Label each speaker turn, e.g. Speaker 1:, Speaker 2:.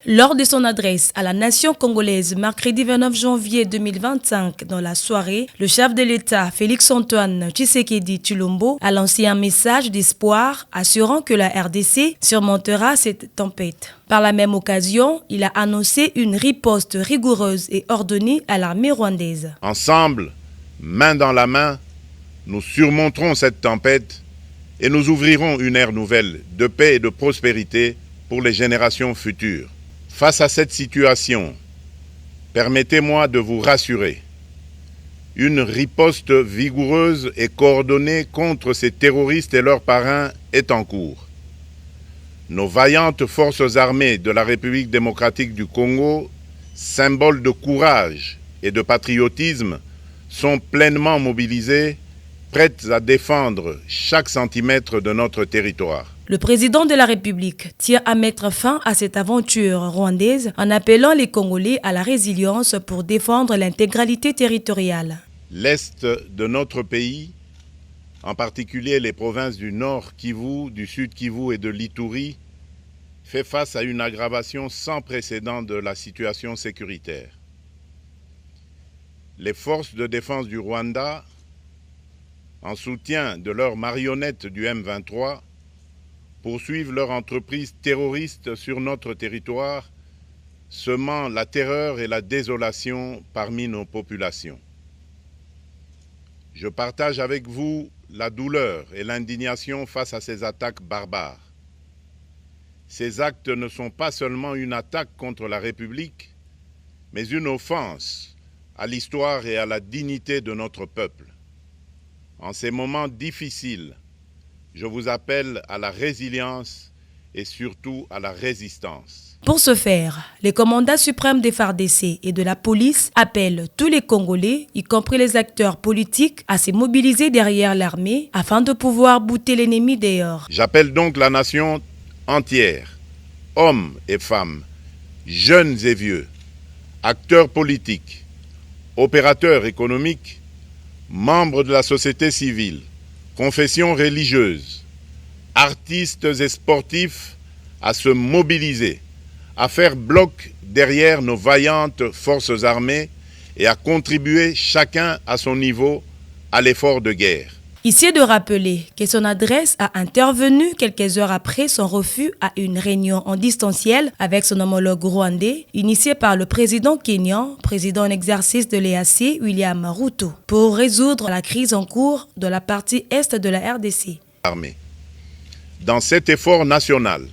Speaker 1: Lors de son adresse à la nation congolaise mercredi 29 janvier 2025, dans la soirée, le chef de l'État, Félix-Antoine Tshisekedi Tshilombo, a lancé un message d'espoir assurant que la RDC surmontera cette tempête. Par la même occasion, il a annoncé une riposte rigoureuse et ordonnée à l'armée rwandaise.
Speaker 2: Ensemble, main dans la main, nous surmonterons cette tempête et nous ouvrirons une ère nouvelle de paix et de prospérité pour les générations futures. Face à cette situation, permettez-moi de vous rassurer. Une riposte vigoureuse et coordonnée contre ces terroristes et leurs parrains est en cours. Nos vaillantes forces armées de la République démocratique du Congo, symboles de courage et de patriotisme, sont pleinement mobilisées, prêtes à défendre chaque centimètre de notre territoire.
Speaker 1: Le président de la République tient à mettre fin à cette aventure rwandaise en appelant les Congolais à la résilience pour défendre l'intégralité territoriale.
Speaker 2: L'Est de notre pays, en particulier les provinces du Nord Kivu, du Sud Kivu et de l'Ituri, fait face à une aggravation sans précédent de la situation sécuritaire. Les forces de défense du Rwanda, en soutien de leurs marionnettes du M23, poursuivent leur entreprise terroriste sur notre territoire, semant la terreur et la désolation parmi nos populations. Je partage avec vous la douleur et l'indignation face à ces attaques barbares. Ces actes ne sont pas seulement une attaque contre la République, mais une offense à l'histoire et à la dignité de notre peuple. En ces moments difficiles, je vous appelle à la résilience et surtout à la résistance.
Speaker 1: Pour ce faire, les commandants suprêmes des FARDC et de la police appellent tous les Congolais, y compris les acteurs politiques, à se mobiliser derrière l'armée afin de pouvoir bouter l'ennemi dehors.
Speaker 2: J'appelle donc la nation entière, hommes et femmes, jeunes et vieux, acteurs politiques, opérateurs économiques, membres de la société civile, confessions religieuses, artistes et sportifs à se mobiliser, à faire bloc derrière nos vaillantes forces armées et à contribuer chacun à son niveau à l'effort de guerre.
Speaker 1: Ici de rappeler que son adresse a intervenu quelques heures après son refus à une réunion en distanciel avec son homologue rwandais, initiée par le président kényan, président en exercice de l'EAC, William Ruto, pour résoudre la crise en cours de la partie est de la RDC.
Speaker 2: Dans cet effort national,